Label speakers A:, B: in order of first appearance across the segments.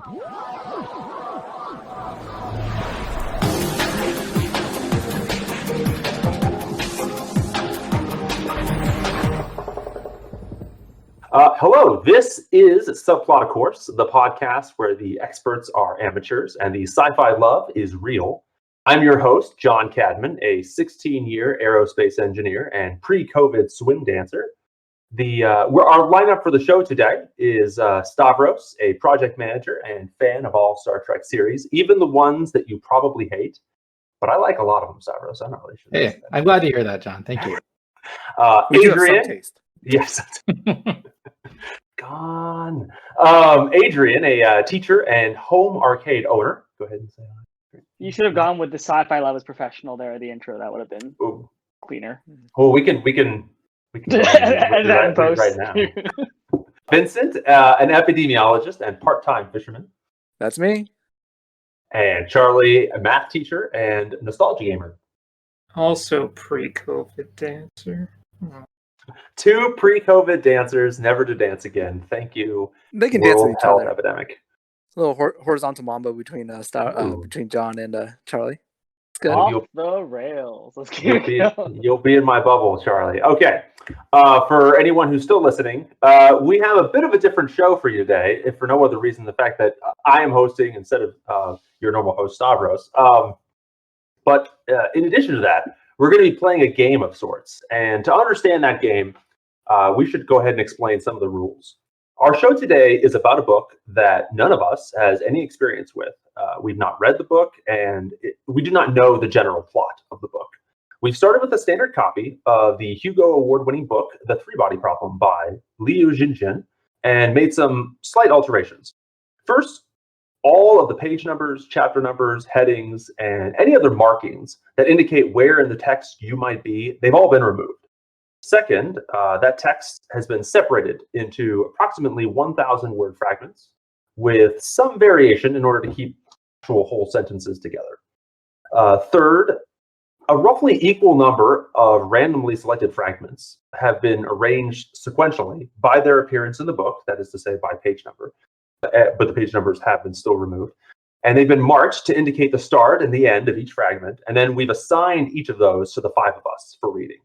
A: Hello, this is Subplot, of course, the podcast where the experts are amateurs and the sci-fi love is real. I'm your host, John Cadman, a 16-year aerospace engineer and pre-COVID swing dancer. Our lineup for the show today is Stavros, a project manager and fan of all Star Trek series, even the ones that you probably hate. But I like a lot of them, Stavros. I'm not really sure.
B: Hey, I'm glad to hear that, John. Thank you.
A: Adrian,
C: taste.
A: Yes. Gone. Adrian, a teacher and home arcade owner. Go ahead and say hi.
D: You should have gone with the sci-fi love is professional there at the intro. That would have been cleaner.
A: Oh, we can
D: Edit that in post.
A: right now. Vincent, an epidemiologist and part-time fisherman.
C: That's me.
A: And Charlie, a math teacher and nostalgia gamer.
B: Also pre-COVID dancer.
A: Two pre-COVID dancers, never to dance again. Thank you.
C: They can dance with each other.
A: Epidemic.
C: It's a little horizontal mambo between between John and Charlie. It's good.
D: Off the rails. Let's keep it going.
A: You'll be in my bubble, Charlie. Okay. For anyone who's still listening, we have a bit of a different show for you today, if for no other reason the fact that I am hosting instead of your normal host, Stavros. But in addition to that, we're going to be playing a game of sorts. And to understand that game, we should go ahead and explain some of the rules. Our show today is about a book that none of us has any experience with. We've not read the book, and we do not know the general plot of the book. We've started with a standard copy of the Hugo Award-winning book, The Three-Body Problem by Liu Jinjin, and made some slight alterations. First, all of the page numbers, chapter numbers, headings, and any other markings that indicate where in the text you might be, they've all been removed. Second, that text has been separated into approximately 1,000 word fragments with some variation in order to keep actual whole sentences together. Third, a roughly equal number of randomly selected fragments have been arranged sequentially by their appearance in the book, that is to say by page number. But the page numbers have been still removed. And they've been marked to indicate the start and the end of each fragment. And then we've assigned each of those to the five of us for reading.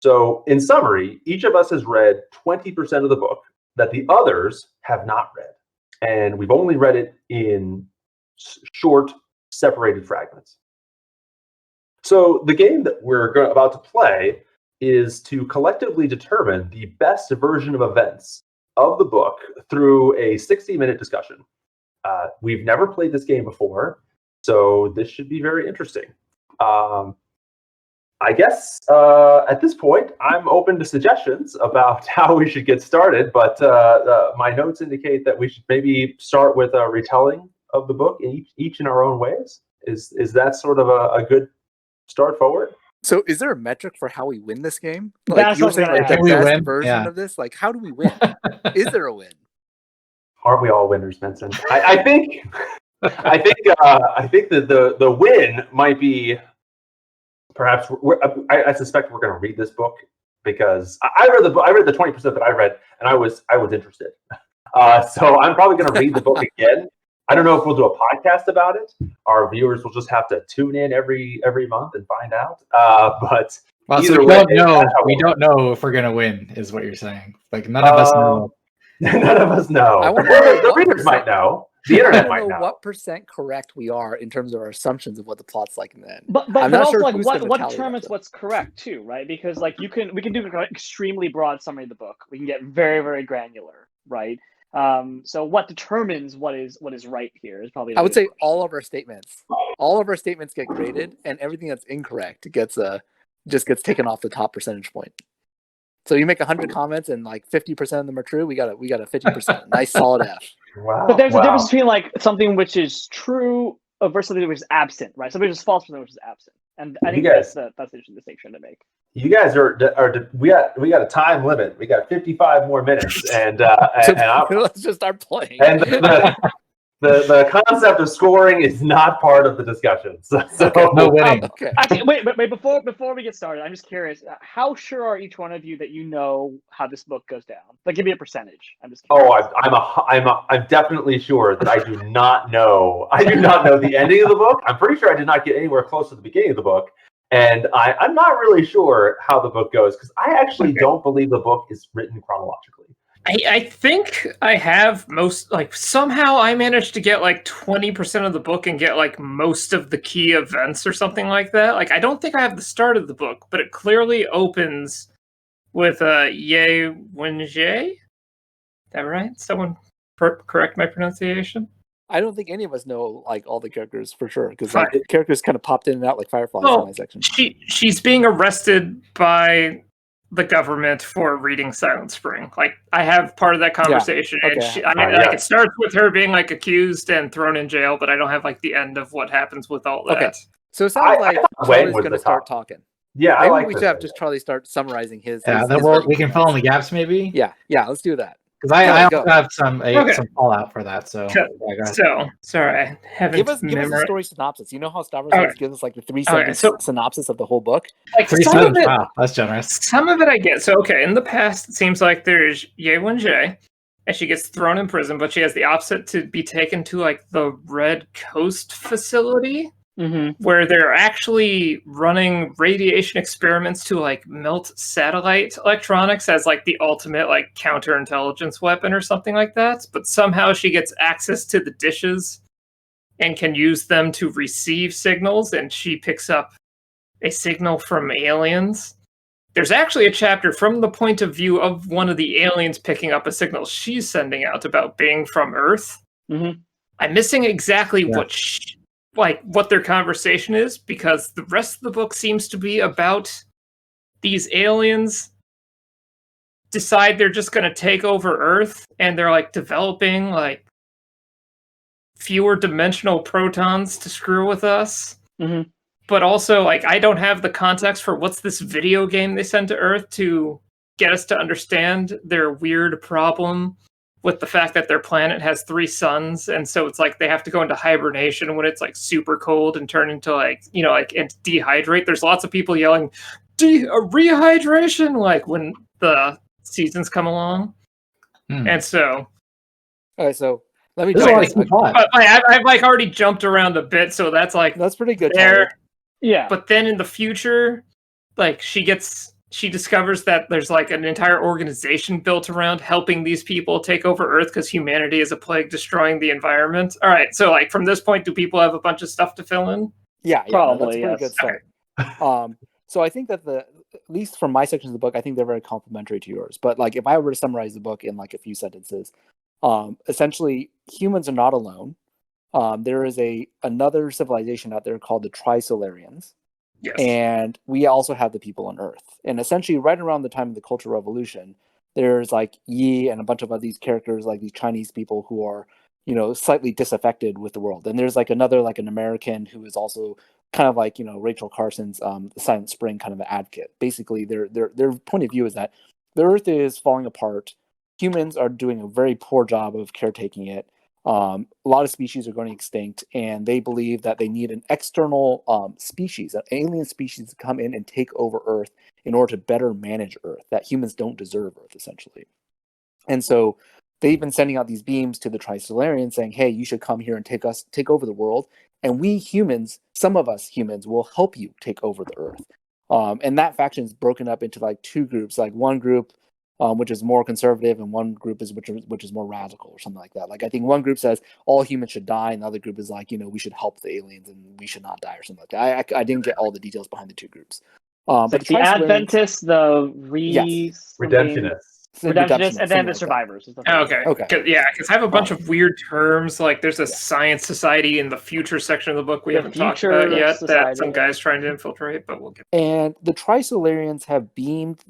A: So in summary, each of us has read 20% of the book that the others have not read. And we've only read it in short, separated fragments. So the game that we're about to play is to collectively determine the best version of events of the book through a 60-minute discussion. We've never played this game before, so this should be very interesting. I guess at this point, I'm open to suggestions about how we should get started, but my notes indicate that we should maybe start with a retelling of the book, each in our own ways. Is that sort of a good start forward?
C: So is there a metric for how we win this game? Like you were saying, like the best version of this? Like, how do we win? Is there a win? Aren't
A: we all winners, Vincent? I think that the win might be perhaps. I suspect we're going to read this book because I read the book. I read the 20% that I read, and I was interested. So I'm probably going to read the book again. I don't know if we'll do a podcast about it. Our viewers will just have to tune in every month and find out. But
B: so we don't know if we're gonna win, is what you're saying. Like none of us know.
A: None of us know.
C: I wonder
A: the readers might know. The internet might know.
C: What % correct we are in terms of our assumptions of what the plot's like in the end.
D: But also, like, what determines what's correct too, right? Because like we can do an extremely broad summary of the book. We can get very, very granular, right? So what determines what is right here is probably.
C: I would say all of our statements get graded, and everything that's incorrect gets taken off the top percentage point. So you make 100 comments, and like 50% of them are true. We got a 50%, nice solid F.
A: Wow.
D: But there's a difference between like something which is true versus something which is absent, right? Something which is false, something which is absent, and I think that's the interesting distinction to make.
A: You guys are we got a time limit. We got 55 more minutes, and let's
C: just start playing.
A: And The concept of scoring is not part of the discussion. So
B: no winning.
D: Okay. Actually, wait. Before we get started, I'm just curious. How sure are each one of you that you know how this book goes down? Like, give me a percentage. I'm just curious.
A: I'm definitely sure that I do not know. I do not know the ending of the book. I'm pretty sure I did not get anywhere close to the beginning of the book, and I'm not really sure how the book goes because I actually don't believe the book is written chronologically.
E: I think I have most, like, somehow I managed to get like 20% of the book and get like most of the key events or something like that. Like, I don't think I have the start of the book, but it clearly opens with Ye Wenjie. Is that right? Someone correct my pronunciation?
C: I don't think any of us know like all the characters for sure because like, characters kind of popped in and out like fireflies in my section.
E: She's being arrested by the government for reading Silent Spring. Like, I have part of that conversation, and it starts with her being like accused and thrown in jail, but I don't have like the end of what happens with all that.
C: Okay, so it sounds like Charlie's going to start talking.
A: Yeah,
C: maybe we should have just Charlie start summarizing his.
B: Yeah, then we can fill in the gaps, maybe.
C: Yeah, let's do that.
B: Because I also have some fallout for that. So
E: sorry, I haven't.
C: Give us a story synopsis. You know how Stavros gives us like the 3-sentence synopsis of the whole book.
E: Like
B: 3 sentences. Wow, that's generous.
E: Some of it I get. So in the past, it seems like there's Ye Wenjie, and she gets thrown in prison, but she has the opposite to be taken to like the Red Coast facility.
D: Mm-hmm.
E: Where they're actually running radiation experiments to like melt satellite electronics as like the ultimate like counterintelligence weapon or something like that. But somehow she gets access to the dishes and can use them to receive signals, and she picks up a signal from aliens. There's actually a chapter from the point of view of one of the aliens picking up a signal she's sending out about being from Earth.
D: Mm-hmm.
E: I'm missing exactly what their conversation is, because the rest of the book seems to be about these aliens decide they're just going to take over Earth, and they're like developing like fewer dimensional protons to screw with us.
D: Mm-hmm.
E: But also, like, I don't have the context for what's this video game they send to Earth to get us to understand their weird problem with the fact that their planet has 3 suns, and so it's like they have to go into hibernation when it's like super cold and turn into like, you know, like, and dehydrate. There's lots of people yelling rehydration like when the seasons come along. And so
C: all right, so let me
E: but I've like already jumped around a bit, so that's
C: pretty good
E: there.
D: Yeah,
E: but then in the future, like, she discovers that there's like an entire organization built around helping these people take over Earth because humanity is a plague destroying the environment. All right, so like from this point, do people have a bunch of stuff to fill in?
C: Yeah,
D: probably.
C: That's a pretty good start. So I think that at least from my section of the book, I think they're very complementary to yours. But like, if I were to summarize the book in like a few sentences, essentially humans are not alone. There is another civilization out there called the Trisolarians.
E: Yes.
C: And we also have the people on Earth. And essentially, right around the time of the Cultural Revolution, there's like Yi and a bunch of these characters, like these Chinese people who are, you know, slightly disaffected with the world. And there's like another, like an American who is also kind of like, you know, Rachel Carson's Silent Spring kind of an advocate. Basically, their point of view is that the Earth is falling apart. Humans are doing a very poor job of caretaking it. A lot of species are going extinct, and they believe that they need an external species, an alien species, to come in and take over Earth in order to better manage Earth, that humans don't deserve Earth, essentially. And so they've been sending out these beams to the Trisolarians saying, hey, you should come here and take over the world, and we humans, some of us humans, will help you take over the Earth. And that faction is broken up into like 2 groups, like one group which is more conservative, and one group which is more radical or something like that. Like, I think one group says all humans should die, and the other group is like, you know, we should help the aliens and we should not die or something like that. I didn't get all the details behind the 2 groups. But
D: like the Adventists, the
A: Redemptionists,
D: and then the survivors.
E: Okay. Yeah, because I have a bunch of weird terms. Like, there's a science society in the future section of the book we haven't talked about yet that some guy's trying to infiltrate, but we'll get.
C: And the Trisolarians have beamed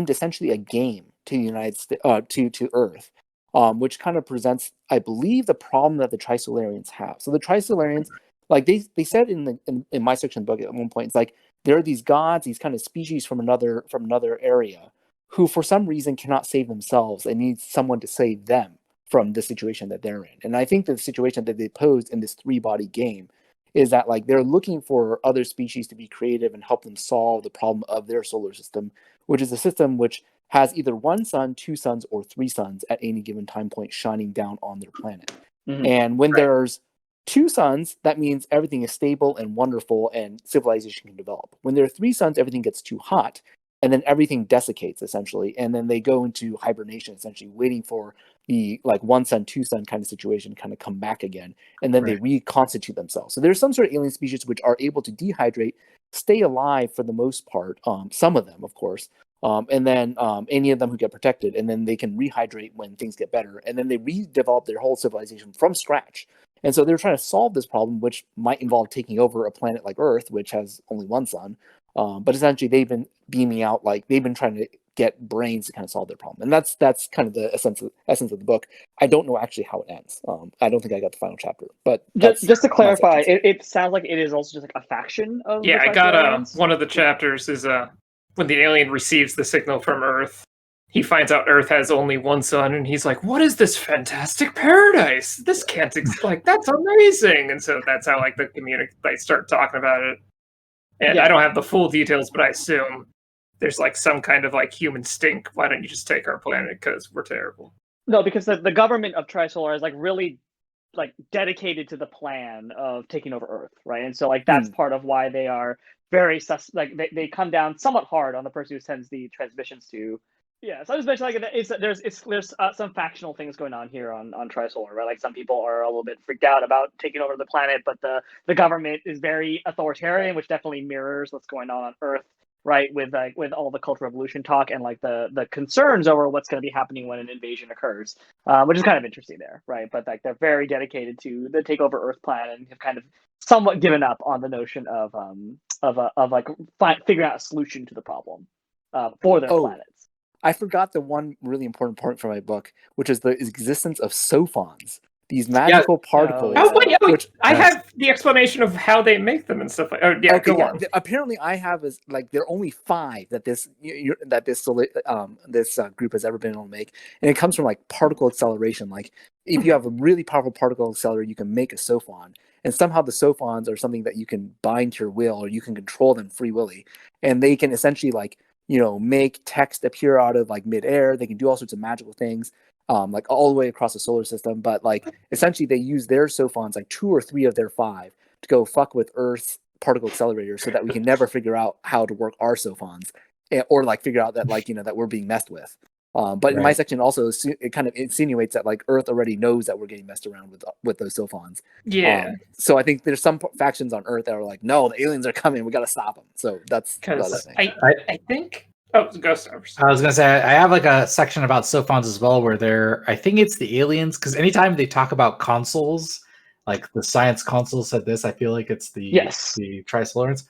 C: essentially a game to the United States, to Earth, which kind of presents, I believe, the problem that the Trisolarians have. So the Trisolarians, like they said in my section of the book at one point, it's like there are these gods, these kind of species from another area, who for some reason cannot save themselves and need someone to save them from the situation that they're in. And I think the situation that they posed in this 3-body game is that like they're looking for other species to be creative and help them solve the problem of their solar system, which is a system which has either 1 sun, 2 suns, or 3 suns at any given time point shining down on their planet. And when there's 2 suns, that means everything is stable and wonderful and civilization can develop. When there are 3 suns, everything gets too hot and then everything desiccates essentially. And then they go into hibernation, essentially waiting for the like 1 sun, 2 sun kind of situation to kind of come back again. And then they reconstitute themselves. So there's some sort of alien species which are able to dehydrate, stay alive for the most part. Some of them, of course. And then any of them who get protected, and then they can rehydrate when things get better. And then they redevelop their whole civilization from scratch. And so they're trying to solve this problem, which might involve taking over a planet like Earth, which has only 1 sun. But essentially, they've been beaming out, like they've been trying to get brains to kind of solve their problem. And that's kind of the essence of the book. I don't know actually how it ends. I don't think I got the final chapter. But
D: just to clarify, it sounds like it is also just like a faction of.
E: Yeah, I got one of the chapters is when the alien receives the signal from Earth, he finds out Earth has only 1 sun, and he's like, "What is this fantastic paradise? This can't like that's amazing!" And so that's how like the community they start talking about it. And I don't have the full details, but I assume there's like some kind of like human stink. Why don't you just take our planet because we're terrible?
D: No, because the government of Trisolar is like really like dedicated to the plan of taking over Earth, right? And so like that's part of why they are very they come down somewhat hard on the person who sends the transmissions to. Yeah, so I just mentioned like there's some factional things going on here on Trisolar, right? Like some people are a little bit freaked out about taking over the planet, but the government is very authoritarian, which definitely mirrors what's going on Earth, right? With all the Cultural Revolution talk and like the concerns over what's going to be happening when an invasion occurs, which is kind of interesting there, right? But like they're very dedicated to the takeover Earth plan and have kind of somewhat given up on the notion of figuring out a solution to the problem for their planets.
C: I forgot the one really important part from my book, which is the existence of sophons, these magical particles.
E: I have the explanation of how they make them and stuff like. Go on.
C: Apparently, I have is like there are only 5 that this group has ever been able to make, and it comes from like particle acceleration. Like if you have a really powerful particle accelerator, you can make a sophon, and somehow the sophons are something that you can bind to your will, or you can control them free willy, and they can essentially like. Make text appear out of like midair. They can do all sorts of magical things, like all the way across the solar system. But like essentially, they use their sophons, like 2 or 3 of their 5, to go fuck with Earth's particle accelerator, so that we can never figure out how to work our sophons, or like figure out that like that we're being messed with. But in my section also, it kind of insinuates that like Earth already knows that we're getting messed around with those sophons.
E: Yeah.
C: So I think there's some factions on Earth that are like, no, the aliens are coming. We got to stop them. So that's
E: because I think. Oh, go Stars.
B: I was gonna say I have like a section about sophons as well, where I think it's the aliens, because anytime they talk about consoles, like the science console said this, I feel like it's the Trisolarans,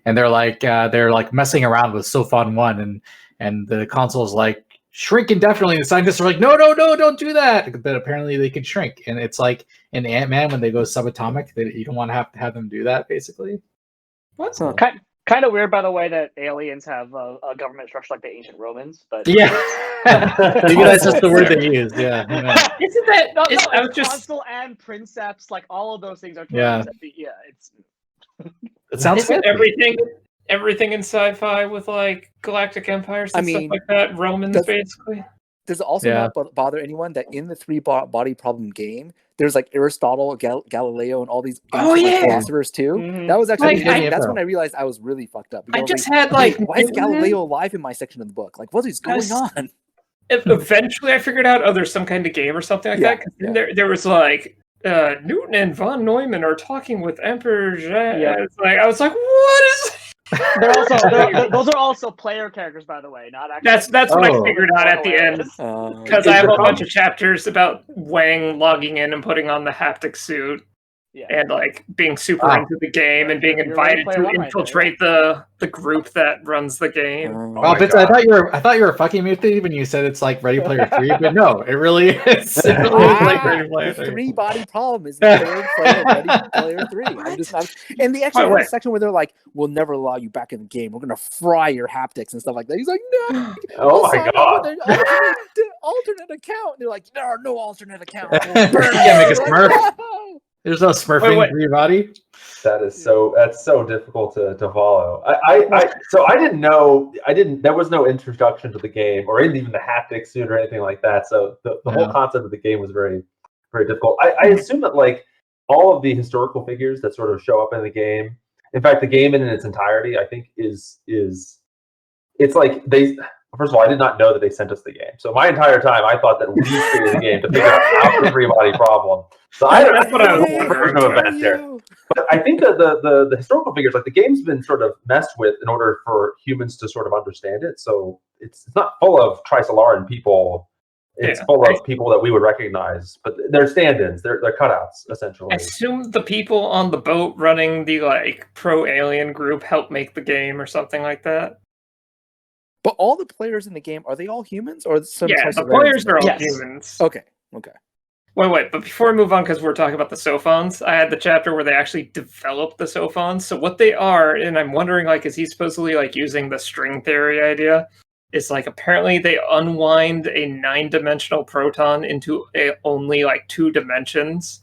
B: and they're like messing around with Sophon 1, and the console's like shrink indefinitely. The scientists are like, no, don't do that. But apparently they can shrink, and it's like in Ant-Man when they go subatomic, that you don't want to have them do that, basically.
D: What's kind of weird, by the way, that aliens have a government structure like the ancient Romans, but
B: maybe that's just the word they use. Yeah,
D: isn't that consul and princeps? Like all of those things are.
B: It sounds
E: good. Everything in sci-fi with like galactic empires and stuff like that. Romans, basically.
C: Does it also not bother anyone that in the 3-body problem game, there's like Aristotle, Galileo, and all these philosophers too? Mm-hmm. That was actually that's when I realized I was really fucked up.
E: I just had like,
C: why is Galileo alive in my section of the book? Like, what is going on?
E: Eventually, I figured out, there's some kind of game or something like that. There was like Newton and von Neumann are talking with Emperor Jean. Yeah. I was like, what is?
D: Those are also player characters, by the way, not actually.
E: That's what I figured out at the end, because I have a bunch of chapters about Wang logging in and putting on the haptic suit. and like being super into the game and being invited to infiltrate the group that runs the game.
B: Well, Vince, I thought you were fucking me when you said it's like Ready Player 3, but no, it really is. It really is like Ready Player 3.
C: The three-body problem is the third player Ready Player 3. I'm just not. And they actually have a section where they're like, "We'll never allow you back in the game. We're gonna fry your haptics and stuff like that." He's like, "No."
A: Oh my god.
C: Alternate account. And they're like, "There are no alternate accounts."
B: You can't make a Smurf. No. There's no smurfing for your body.
A: That's so difficult to follow. So I didn't know. There was no introduction to the game or even the haptic suit or anything like that. So the whole concept of the game was very, very difficult. I assume that like all of the historical figures that sort of show up in the game. In fact, the game in its entirety, I think, is it's like they. First of all, I did not know that they sent us the game. So my entire time, I thought that we created the game to figure out the three-body problem. So that's what I was wondering. No event there. But I think that the historical figures, like the game's been sort of messed with in order for humans to sort of understand it. So it's not full of Trisolaran people. It's full of people that we would recognize, but they're stand-ins. They're cutouts, essentially.
E: I assume the people on the boat running the like pro-alien group helped make the game or something like that.
C: But all the players in the game, are they all humans? Or some
E: the players are all humans.
C: Okay.
E: Wait, but before we move on, because we're talking about the Sophons, I had the chapter where they actually developed the Sophons. So what they are, and I'm wondering, like, is he supposedly, like, using the string theory idea? It's like, apparently they unwind a 9-dimensional proton into only, like, 2 dimensions.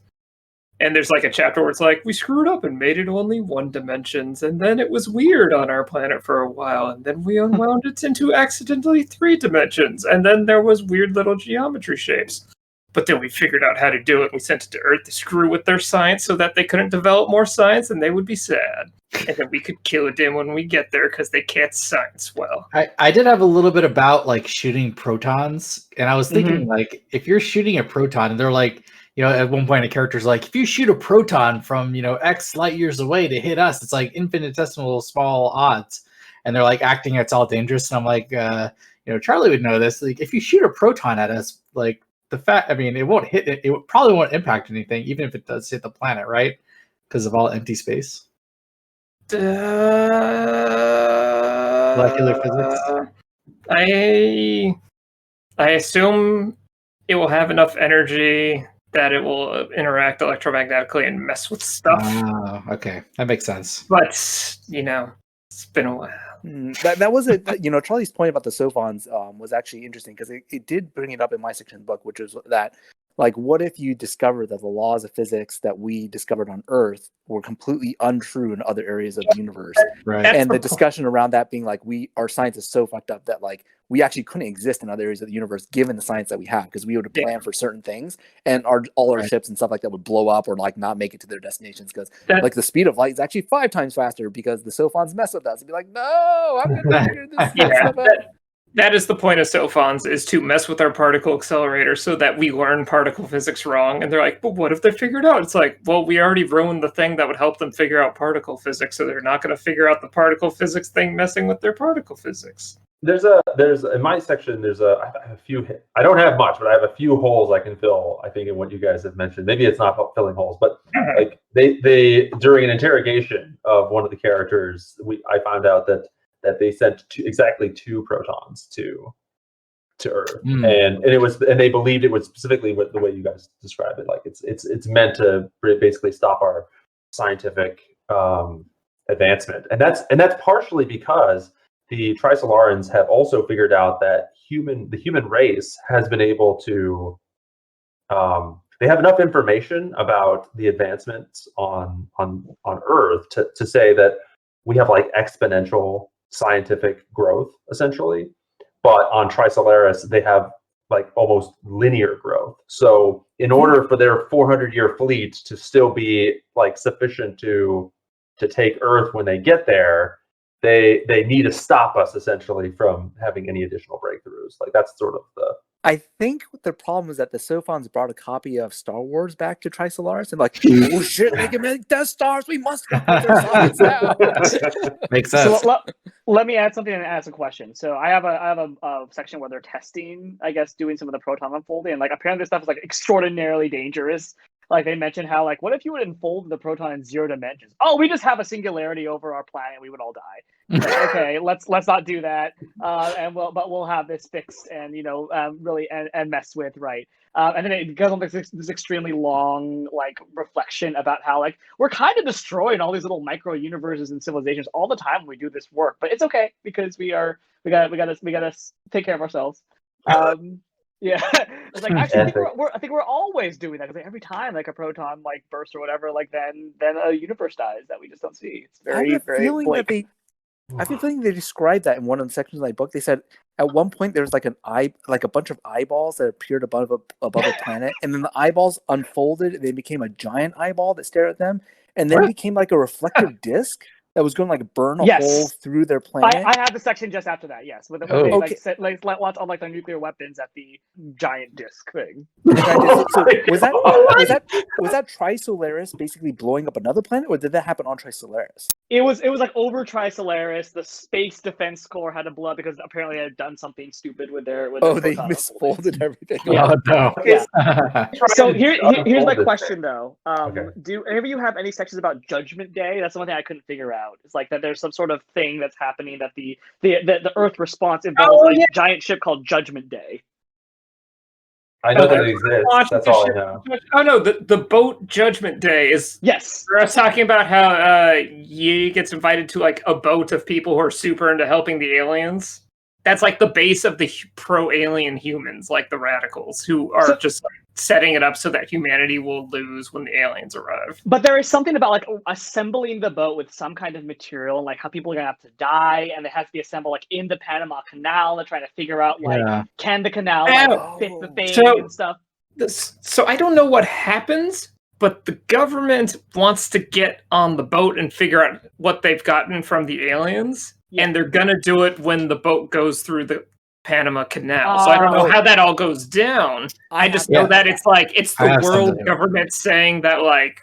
E: And there's like a chapter where it's like, we screwed up and made it only 1 dimensions, and then it was weird on our planet for a while, and then we unwound it into accidentally 3 dimensions, and then there was weird little geometry shapes. But then we figured out how to do it. We sent it to Earth to screw with their science so that they couldn't develop more science, and they would be sad. And then we could kill them when we get there because they can't science well.
B: I did have a little bit about like shooting protons, and I was thinking like if you're shooting a proton, and they're like, you know, at one point a character's like, if you shoot a proton from, you know, X light years away to hit us, it's like infinitesimal small odds. And they're like acting it's all dangerous. And I'm like, you know, Charlie would know this. Like, if you shoot a proton at us, like it won't hit it. It probably won't impact anything, even if it does hit the planet, right? Because of all empty space. Molecular physics.
E: I assume it will have enough energy that it will interact electromagnetically and mess with stuff.
B: Okay. That makes sense.
E: But, you know, it's been a while.
C: That was Charlie's point about the Sophons was actually interesting because it did bring it up in my section of the book, which is that, like, what if you discover that the laws of physics that we discovered on Earth were completely untrue in other areas of the universe?
B: Right.
C: And the discussion around that being like, our science is so fucked up that like we actually couldn't exist in other areas of the universe given the science that we have, because we would plan for certain things, and all our ships and stuff like that would blow up or like not make it to their destinations because like the speed of light is actually 5 times faster because the Sophons mess with us and be like, no, I'm gonna figure this stuff out.
E: That is the point of Sophons, is to mess with our particle accelerator so that we learn particle physics wrong. And they're like, but what if they figured out? It's like, well, we already ruined the thing that would help them figure out particle physics, so they're not going to figure out the particle physics thing messing with their particle physics.
A: There's in my section, I have a few, I don't have much, but I have a few holes I can fill, I think, in what you guys have mentioned. Maybe it's not filling holes, but like they during an interrogation of one of the characters, I found out that they sent exactly 2 protons to Earth, and they believed it was specifically the way you guys described it. Like it's meant to basically stop our scientific advancement, and that's partially because the Trisolarans have also figured out that the human race has been able to. They have enough information about the advancements on Earth to say that we have like exponential scientific growth, essentially, but on Trisolaris they have like almost linear growth. So in order for their 400-year fleet to still be like sufficient to take Earth when they get there, they need to stop us essentially from having any additional breakthroughs. Like that's sort of the.
C: I think the problem is that the Sophons brought a copy of Star Wars back to Trisolaris and like, oh shit, they can make Death Stars. We must fuck with their science now.
B: Makes sense.
D: So let me add something and ask a question. So I have a section where they're testing, I guess, doing some of the proton unfolding, and like apparently this stuff is like extraordinarily dangerous. like they mentioned how like what if you would unfold the proton in 0 dimensions? Oh, we just have a singularity over our planet, we would all die. Like, okay, let's not do that, and we'll have this fixed and really and messed with, right? And then it goes on this extremely long like reflection about how like we're kind of destroying all these little micro universes and civilizations all the time when we do this work, but it's okay because we gotta take care of ourselves. Yeah, it's like actually I think we're always doing that, because like, every time like a proton like bursts or whatever, like then a universe dies that we just don't see. It's very bleak.
C: I have a feeling they described that in one of the sections of my book. They said at one point there's like a bunch of eyeballs that appeared above a planet, and then the eyeballs unfolded and they became a giant eyeball that stared at them, and then became like a reflective disc that was going to like burn a hole through their planet.
D: I have the section just after that. Yes, with they like lots of like the nuclear weapons at the giant disc thing.
C: So was that Trisolaris basically blowing up another planet, or did that happen on Trisolaris?
D: It was like over Trisolaris. The Space Defense Corps had to blow up because apparently they had done something stupid with their.
C: They misfolded everything.
B: Yeah. Oh no.
D: Yeah. So here's my question though. Do any of you have any sections about Judgment Day? That's the one thing I couldn't figure out. It's like that there's some sort of thing that's happening that the Earth response involves a giant ship called Judgment Day.
A: I know that it exists. That's all I know.
E: Oh no, the boat Judgment Day is.
D: Yes.
E: I was talking about how Yi gets invited to like a boat of people who are super into helping the aliens. That's like the base of the pro-alien humans, like the radicals, who are just like, setting it up so that humanity will lose when the aliens arrive.
D: But there is something about like assembling the boat with some kind of material, and like how people are gonna have to die, and it has to be assembled like in the Panama Canal. They're trying to figure out like can the canal like, fit the thing and stuff.
E: So I don't know what happens, but the government wants to get on the boat and figure out what they've gotten from the aliens. Yeah. And they're gonna do it when the boat goes through the Panama Canal. So I don't know how that all goes down. I just know that it's the world government saying that like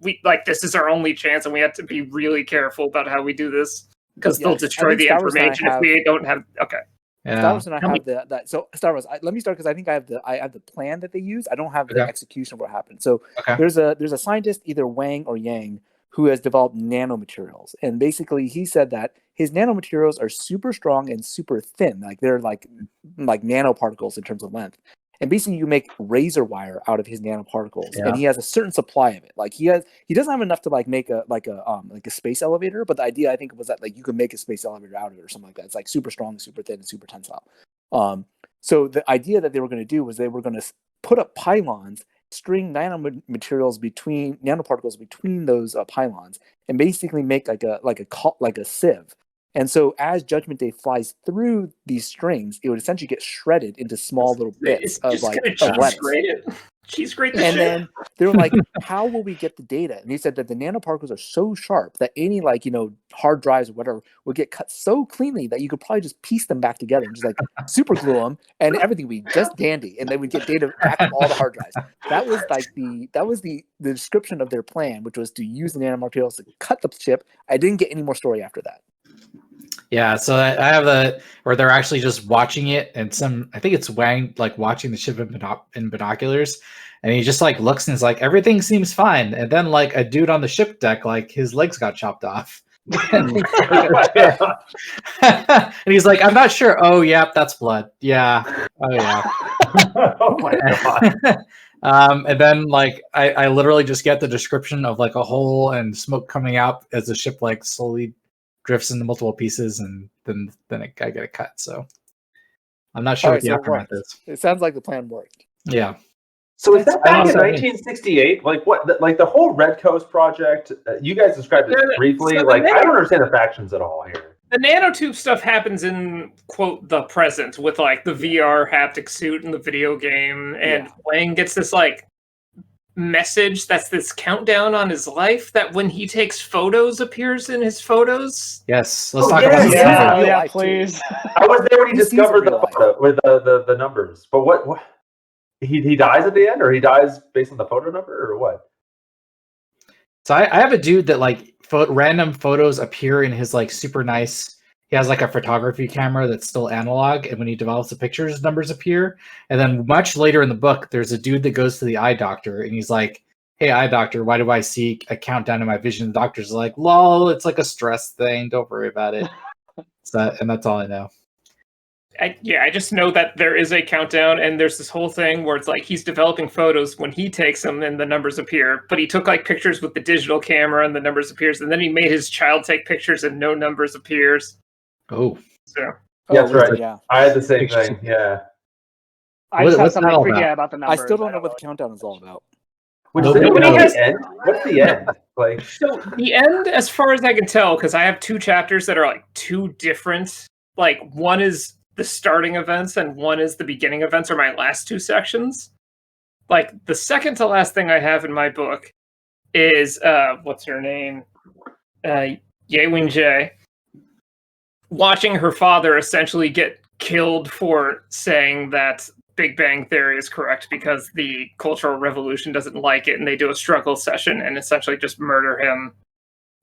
E: we this is our only chance and we have to be really careful about how we do this because they'll destroy the information if we don't have. Okay.
C: Yeah. Star Wars and I have that. So Star Wars. Let me start because I think I have the plan that they use. I don't have the execution of what happened. So there's a scientist, either Wang or Yang, who has developed nanomaterials. And basically he said that his nanomaterials are super strong and super thin. Like they're like nanoparticles in terms of length. And basically you make razor wire out of his nanoparticles. And he has a certain supply of it. Like he doesn't have enough to like make a space elevator, but the idea I think was that like you could make a space elevator out of it or something like that. It's like super strong, super thin, and super tensile. So the idea that they were going to do was they were going to put up pylons, string nanoparticles between those pylons, and basically make like a sieve. And so as Judgment Day flies through these strings, it would essentially get shredded into small little bits of like
E: cheese grate.
C: And then they were like, how will we get the data? And he said that the nanoparticles are so sharp that any hard drives or whatever would get cut so cleanly that you could probably just piece them back together and just like super glue them, and everything would be just dandy. And they would get data back from all the hard drives. That was the description of their plan, which was to use the nanomaterials to cut the chip. I didn't get any more story after that.
B: Yeah, so I have where they're actually just watching it, and I think it's Wang like watching the ship in binoculars, and he just like looks and is like, everything seems fine, and then like a dude on the ship deck, like his legs got chopped off, and he's like, I'm not sure. Oh yeah, that's blood. Yeah. Oh yeah.
A: Oh my god.
B: And then like I literally just get the description of like a hole and smoke coming out as the ship like slowly drifts into multiple pieces, and then I get it cut. So I'm not sure what the aftermath is.
C: It sounds like the plan worked.
B: Yeah.
A: So is that back in 1968? Like what? Like the whole Red Coast project? You guys described it briefly. I don't understand the factions at all here.
E: The nanotube stuff happens in quote the present with like the VR haptic suit in the video game, and Wang gets this like message that's this countdown on his life that when he takes photos appears in his photos.
B: Yes, let's talk about
D: this. Yeah, please.
A: I was there when he discovered the photo with the numbers. But what he dies at the end, or he dies based on the photo number, or what?
B: So I have a dude that like random photos appear in his like super nice he has like a photography camera that's still analog, and when he develops the pictures, numbers appear. And then much later in the book, there's a dude that goes to the eye doctor, and he's like, "Hey, eye doctor, why do I see a countdown in my vision?" The doctor's like, "Lol, it's like a stress thing. Don't worry about it." And that's all I know.
E: I just know that there is a countdown, and there's this whole thing where it's like he's developing photos when he takes them and the numbers appear, but he took like pictures with the digital camera and the numbers appears, and then he made his child take pictures and no numbers appears.
B: Oh.
E: So
A: yeah, that's right. Yeah. I had the same thing. Yeah.
D: I just have something freaky about the numbers.
C: I still don't know what the countdown is all about.
A: What's the end? Like,
E: so the end, as far as I can tell, because I have 2 chapters that are like 2 different. Like, one is the starting events and one is the beginning events, are my last 2 sections. Like, the second to last thing I have in my book is what's her name? Ye-Wing Jie watching her father essentially get killed for saying that Big Bang Theory is correct because the Cultural Revolution doesn't like it, and they do a struggle session and essentially just murder him.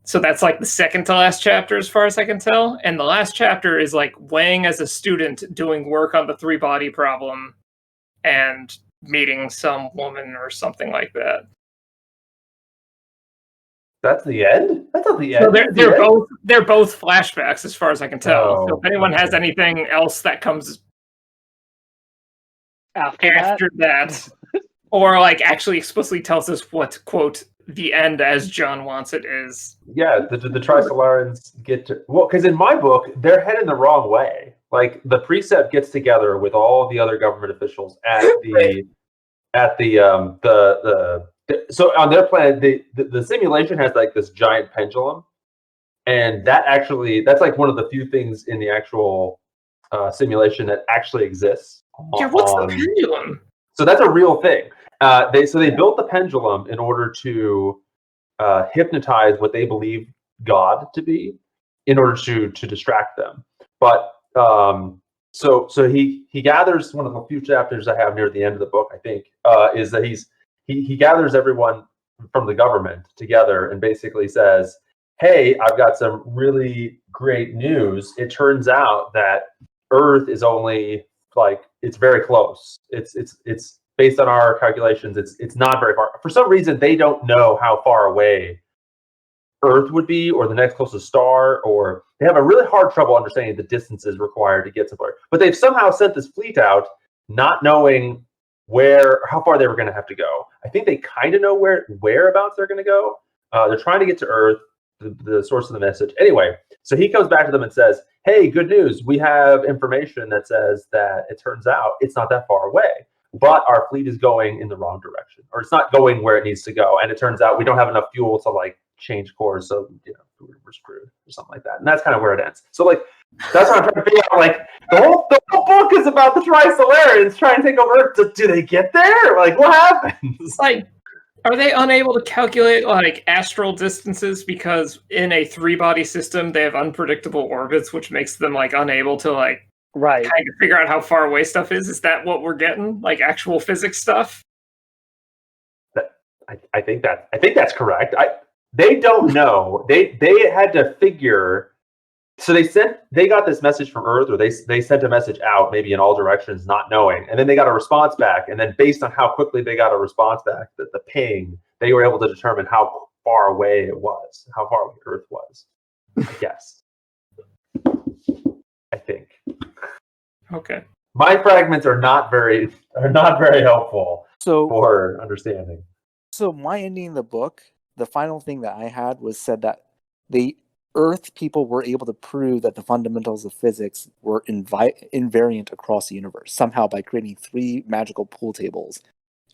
E: So that's like the second to last chapter as far as I can tell. And the last chapter is like Wang as a student doing work on the 3-body problem and meeting some woman or something like that.
A: That's the end? That's not the end.
E: So they're both flashbacks as far as I can tell. So if anyone has anything else that comes after that or like actually explicitly tells us what, quote, the end as John wants it is.
A: Yeah, the Trisolarans get to, well, because in my book they're heading the wrong way. Like, the precept gets together with all the other government officials at so on their planet, the simulation has like this giant pendulum, and that's like one of the few things in the actual simulation that actually exists.
E: Yeah, what's the pendulum?
A: So that's a real thing. They built the pendulum in order to hypnotize what they believe God to be, in order to distract them. But so he gathers, one of the few chapters I have near the end of the book, I think, is that he gathers everyone from the government together and basically says, "Hey, I've got some really great news. It turns out that Earth is only like, it's very close. It's based on our calculations, it's not very far. For some reason, they don't know how far away Earth would be, or the next closest star, or they have a really hard trouble understanding the distances required to get somewhere. But they've somehow sent this fleet out, not knowing how far they were going to have to go. I think they kind of know whereabouts they're going to go. They're trying to get to Earth, the source of the message. Anyway, so he comes back to them and says, "Hey, good news. We have information that says that it turns out it's not that far away, but our fleet is going in the wrong direction, or it's not going where it needs to go. And it turns out we don't have enough fuel to like change course, so we're screwed," or something like that. And that's kind of where it ends. So like, that's what I'm trying to figure out. Like, the whole book is about the Trisolarans trying to take over Earth. Do they get there? Like, what happens?
E: Like, are they unable to calculate like astral distances because in a 3-body system they have unpredictable orbits, which makes them like unable to like kind of figure out how far away stuff is? Is that what we're getting? Like actual physics stuff?
A: I think that's correct. They don't know. They had to figure. So they got this message from Earth, or they sent a message out, maybe in all directions, not knowing, and then they got a response back, and then based on how quickly they got a response back, the ping, they were able to determine how far away it was, how far away Earth was. I guess. I think.
E: Okay.
A: My fragments are not very helpful for understanding.
C: So my ending in the book, the final thing that I had was said that the Earth people were able to prove that the fundamentals of physics were invariant across the universe, somehow by creating 3 magical pool tables.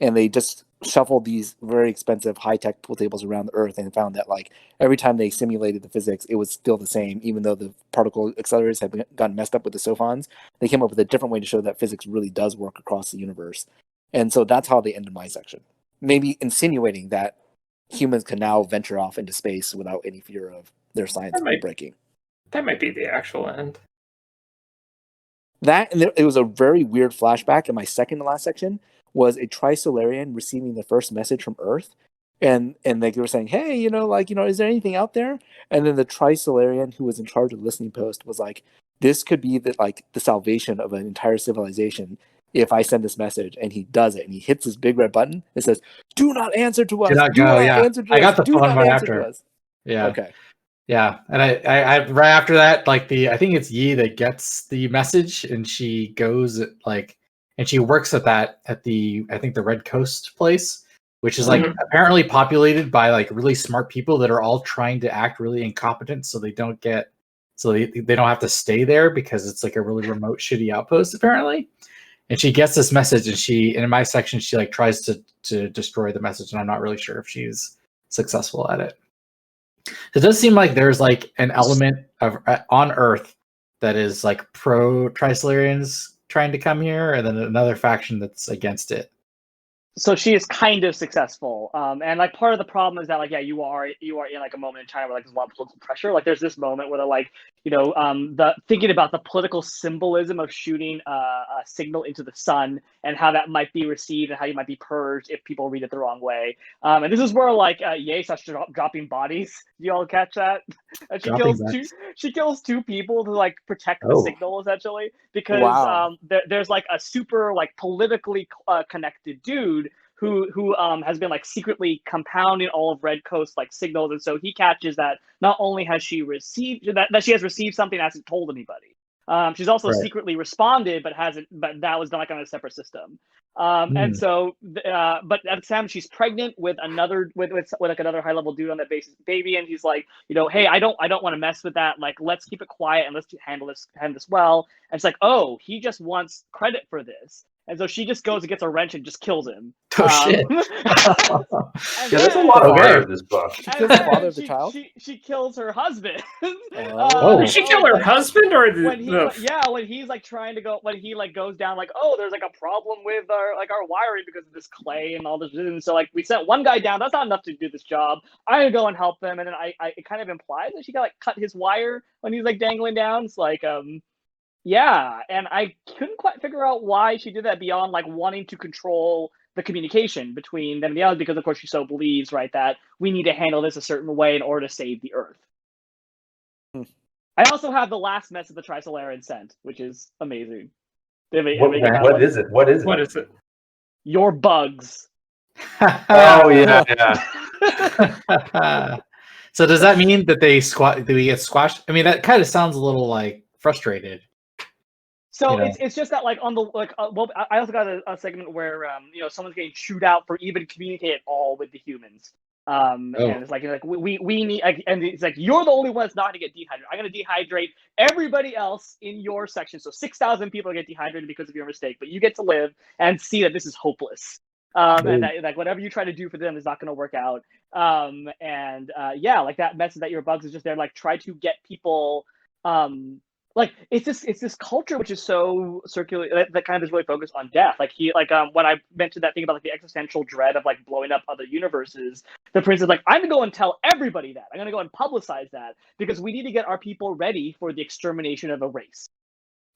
C: And they just shuffled these very expensive high-tech pool tables around the Earth and found that like every time they simulated the physics, it was still the same, even though the particle accelerators had gotten messed up with the sophons. They came up with a different way to show that physics really does work across the universe. And so that's how they ended my section. Maybe insinuating that humans can now venture off into space without any fear of their science breaking.
E: That might be the actual end.
C: That, and it was a very weird flashback in my second to last section, was a Trisolarian receiving the first message from Earth, and like they were saying, hey, is there anything out there? And then the Trisolarian who was in charge of the listening post was like, this could be the salvation of an entire civilization if I send this message. And he does it, and he hits this big red button. It says, "Do not answer to us.
B: Do not answer to us.
C: I got
B: the
C: do
B: phone
C: not
B: right
C: answer
B: after.
C: to us."
B: Yeah.
C: Okay.
B: Yeah, and I right after that, I think it's Yi that gets the message, and she goes and she works at the Red Coast place, which is apparently populated by really smart people that are all trying to act really incompetent, so they don't have to stay there because it's a really remote, shitty outpost apparently. And she gets this message, and in my section she tries to destroy the message, and I'm not really sure if she's successful at it. It does seem like there's an element of on Earth that is pro Trisolarians trying to come here, and then another faction that's against it.
D: So she is kind of successful, and part of the problem is that you are in a moment in China where there's a lot of political pressure. There's this moment where they're thinking about the political symbolism of shooting a signal into the sun and how that might be received and how you might be purged if people read it the wrong way. And this is where Ye starts dropping bodies. You all catch that? And she kills two people to protect the signal essentially because there's a super politically connected dude who has been secretly compounding all of Red Coast signals, and so he catches that not only has she received that she has received something and hasn't told anybody. She's also secretly responded, but that was done on a separate system. And so, but at the time she's pregnant with another another high level dude on that baby, and he's hey, I don't want to mess with that. Let's keep it quiet and let's handle this well. And it's oh, he just wants credit for this. And so she just goes and gets a wrench and just kills him.
B: Oh shit!
A: There's a lot of horror in this book.
C: She kills the father of the child.
D: She kills her husband.
E: Did she kill her husband or
D: when he's trying to go, when he goes down oh, there's a problem with our wiring because of this clay and all this, and so we sent one guy down. That's not enough to do this job. I'm gonna go and help them, and then it kind of implies that she got cut his wire when he's dangling down. It's yeah, and I couldn't quite figure out why she did that beyond wanting to control the communication between them and the others, because of course she so believes that we need to handle this a certain way in order to save the Earth. I also have the last message the Trisolarian sent, which is amazing.
A: What is it? What is it?
D: Your bugs.
A: Oh yeah.
B: So does that mean that do we get squashed? I mean, that kind of sounds a little frustrated.
D: So it's just that on the I also got a segment where someone's getting chewed out for even communicating at all with the humans. And it's we need, and it's you're the only one that's not going to get dehydrated. I'm going to dehydrate everybody else in your section. So 6,000 people get dehydrated because of your mistake, but you get to live and see that this is hopeless. And that whatever you try to do for them is not going to work out. That message that your bugs is just there, try to get people. It's this culture which is so circular that kind of is really focused on death. When I mentioned that thing about the existential dread of blowing up other universes, the prince is I'm gonna go and tell everybody that. I'm gonna go and publicize that because we need to get our people ready for the extermination of a race.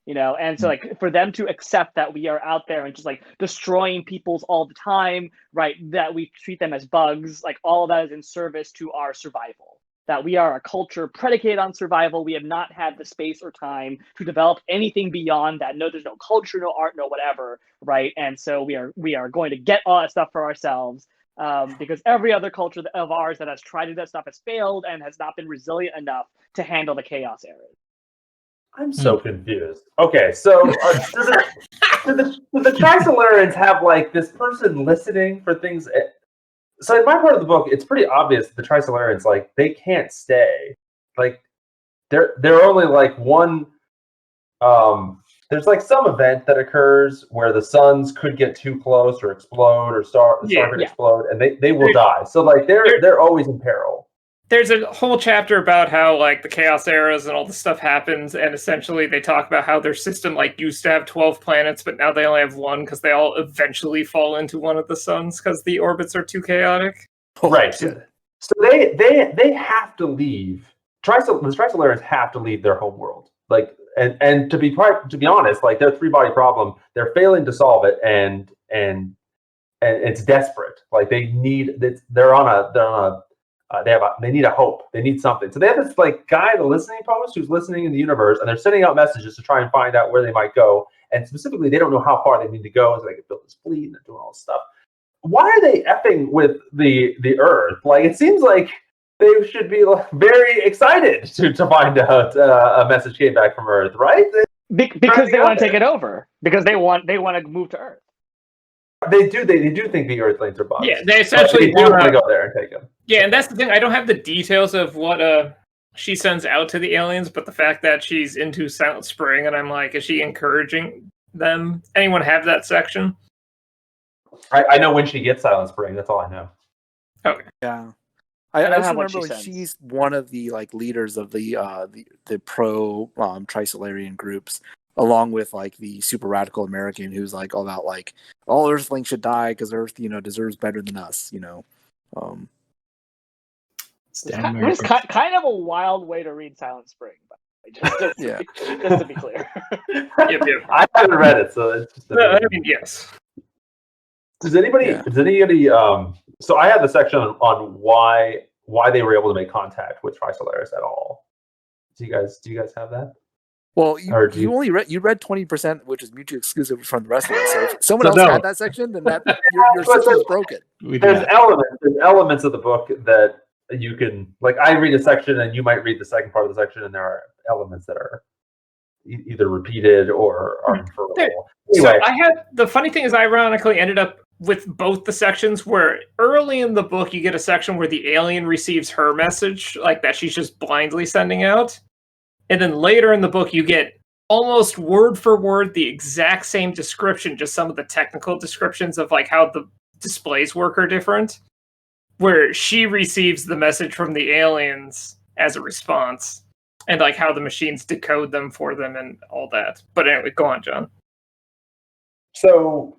D: And so for them to accept that we are out there and just destroying peoples all the time, right? That we treat them as bugs, all of that is in service to our survival. That we are a culture predicated on survival. We have not had the space or time to develop anything beyond that. No, there's no culture, no art, no whatever, right? And so we are going to get all that stuff for ourselves because every other culture of ours that has tried to do that stuff has failed and has not been resilient enough to handle the chaos era.
A: I'm so confused. Okay, so do the Trisolarians have this person listening for things? So in my part of the book, it's pretty obvious that the Trisolarians they can't stay. They're only one. There's some event that occurs where the suns could get too close or explode, or star could explode, and they will die. So they're always in peril.
E: There's a whole chapter about how the chaos eras and all this stuff happens, and essentially they talk about how their system used to have 12 planets, but now they only have one because they all eventually fall into one of the suns because the orbits are too chaotic.
A: Right. So they have to leave. The Trisolarians have to leave their home world. And to be honest, their 3-body problem, they're failing to solve it, and it's desperate. Like they need they need a hope. They need something. So they have this like guy, the listening post, who's listening in the universe, and they're sending out messages to try and find out where they might go. And specifically, they don't know how far they need to go, so they can build this fleet and they're doing all this stuff. Why are they effing with the Earth? Like it seems like they should be very excited to find out a message came back from Earth, right?
D: Because they want to take it over. Because they want to move to Earth.
A: They do think the Earthlings are bugs.
E: Yeah, they essentially
A: do want to go there and take them.
E: Yeah, and that's the thing. I don't have the details of what she sends out to the aliens, but the fact that she's into Silent Spring, and I'm like, is she encouraging them? Anyone have that section?
A: I know when she gets Silent Spring. That's all I know.
E: Okay.
C: Yeah. I also remember when
D: sends.
C: she's one of the like leaders of the pro Trisolarian groups, along with like the super radical American who's like all about like all Earthlings should die because Earth deserves better than us.
D: It's kind of a wild way to read Silent Spring, but just to be clear.
E: Yep.
A: I haven't read it, so it's just.
E: Yes.
A: Does anybody? So I have the section on why they were able to make contact with Trisolaris at all. Do you guys have that?
C: Well, you only read 20%, which is mutually exclusive from the rest of us. So if someone else had that section, then your system is broken.
A: There's elements of the book that you can like. I read a section, and you might read the second part of the section, and there are elements that are either repeated or are inferable. Anyway,
E: so the funny thing is, I ironically ended up with both the sections where early in the book you get a section where the alien receives her message, like that she's just blindly sending out. And then later in the book you get almost word for word the exact same description, just some of the technical descriptions of like how the displays work are different, where she receives the message from the aliens as a response and like how the machines decode them for them and all that. But anyway, go on, John.
A: So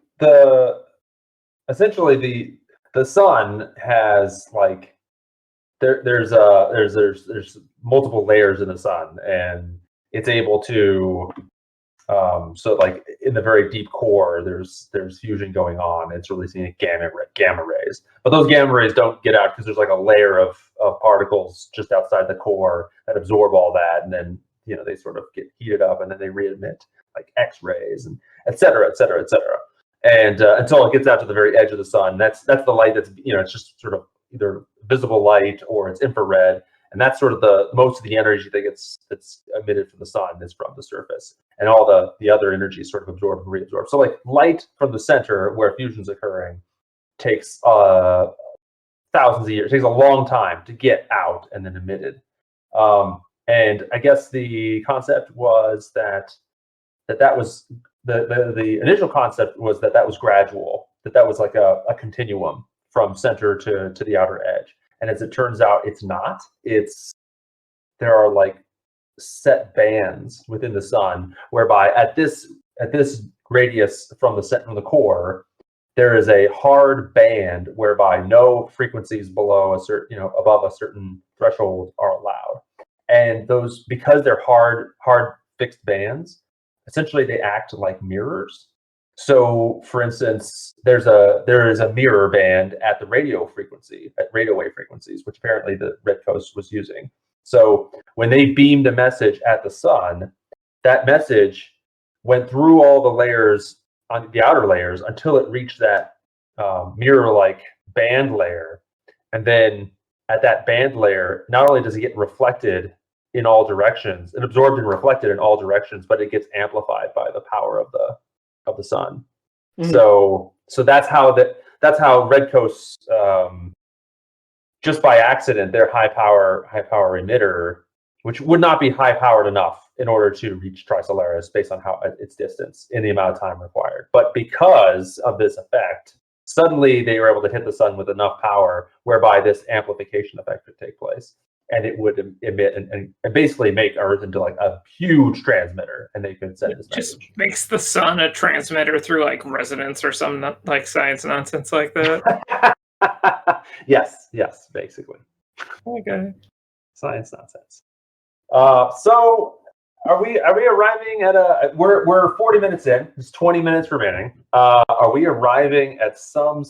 A: essentially the sun has like there's multiple layers in the sun, and it's able to so like in the very deep core there's fusion going on. It's releasing gamma rays, but those gamma rays don't get out because there's like a layer of particles just outside the core that absorb all that, and then they sort of get heated up, and then they re-emit like X-rays and et cetera, and until it gets out to the very edge of the sun. That's the light that's it's just sort of either visible light or it's infrared, and that's sort of the most of the energy that's emitted from the sun is from the surface, and all the other energy is sort of absorbed and reabsorbed. So like light from the center where fusion's occurring takes thousands of years. It takes a long time to get out and then emitted. And I guess the concept was that was the initial concept was that was gradual, that was like a continuum from center to the outer edge. And as it turns out, it's not. There are like set bands within the sun whereby at this radius from the core, there is a hard band whereby no frequencies below above a certain threshold are allowed. And those, because they're hard fixed bands, essentially they act like mirrors. So for instance, there is a mirror band at the radio wave frequencies, which apparently the Red Coast was using. So when they beamed a message at the sun, that message went through all the layers on the outer layers until it reached that mirror-like band layer. And then at that band layer, not only does it get reflected in all directions and absorbed and reflected in all directions, but it gets amplified by the power of the sun. Mm-hmm. So that's how Red Coast, just by accident, their high power emitter, which would not be high powered enough in order to reach Trisolaris based on how its distance in the amount of time required. But because of this effect, suddenly they were able to hit the sun with enough power whereby this amplification effect could take place. And it would emit and basically make Earth into like a huge transmitter, and they could send this message.
E: Just makes the sun a transmitter through like resonance or some like science nonsense like that.
A: Yes, basically.
E: Okay.
A: Science nonsense. So Are we arriving at a? We're 40 minutes in. There's 20 minutes remaining. Are we arriving at some?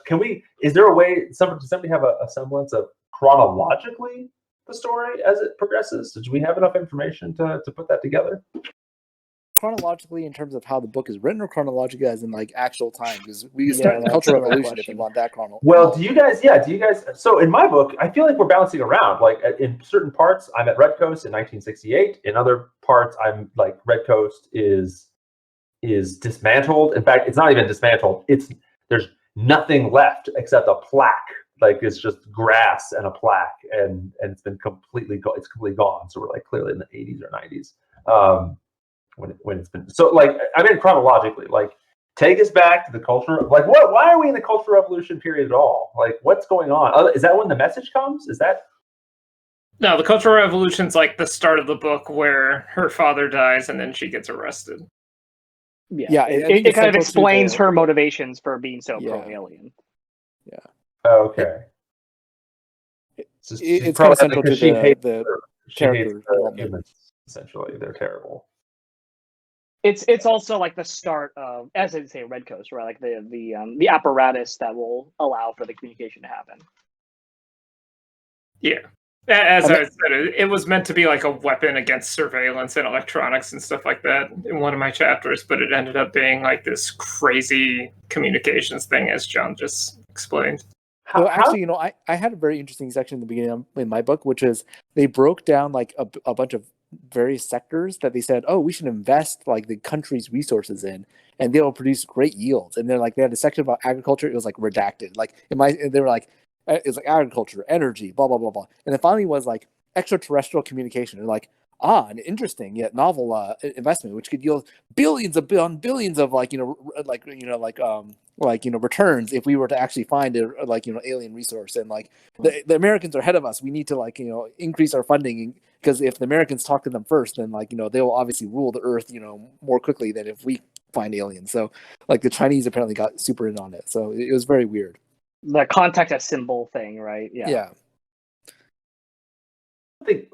A: Can we? Is there a way? Does somebody have a semblance of chronologically the story as it progresses? Do we have enough information to put that together?
C: Chronologically, in terms of how the book is written, or chronologically as in like actual time? Because we start the Cultural Revolution if you want that chronology.
A: Well, do you guys? So in my book, I feel like we're bouncing around. Like in certain parts, I'm at Red Coast in 1968. In other parts, I'm like Red Coast is dismantled. In fact, it's not even dismantled. There's nothing left except a plaque. Like it's just grass and a plaque, and it's been completely gone. So we're like clearly in the 80s or 90s. When it's been so, like, I mean, chronologically, like, take us back to the culture. Like, why are we in the Cultural Revolution period at all? Like, what's going on? Is that when the message comes? Is that?
E: No, the Cultural Revolution's like the start of the book where her father dies and then she gets arrested.
D: Yeah, it kind of explains her motivations for being so pro-alien.
C: Yeah.
A: Okay.
C: It's kind of central to the character
A: humans. Essentially, they're terrible.
D: It's also like the start of, as I say, Red Coast, right? Like the apparatus that will allow for the communication to happen.
E: Yeah, as I said, it was meant to be like a weapon against surveillance and electronics and stuff like that in one of my chapters, but it ended up being like this crazy communications thing, as John just explained.
C: Well, actually, I had a very interesting section in the beginning in my book, which is they broke down like a bunch of various sectors that they said, oh, we should invest like the country's resources in, and they will produce great yields. And they're like, they had a section about agriculture. It was like redacted. Like they were like, it's like agriculture, energy, blah blah blah blah. And then finally was like extraterrestrial communication. And like, an interesting yet novel investment, which could yield billions of returns if we were to actually find a alien resource. And like the Americans are ahead of us. We need to increase our funding, because if the Americans talk to them first, then they will obviously rule the earth more quickly than if we find aliens. So like the Chinese apparently got super in on it. So it was very weird.
D: The contact as symbol thing, right? Yeah.
A: I think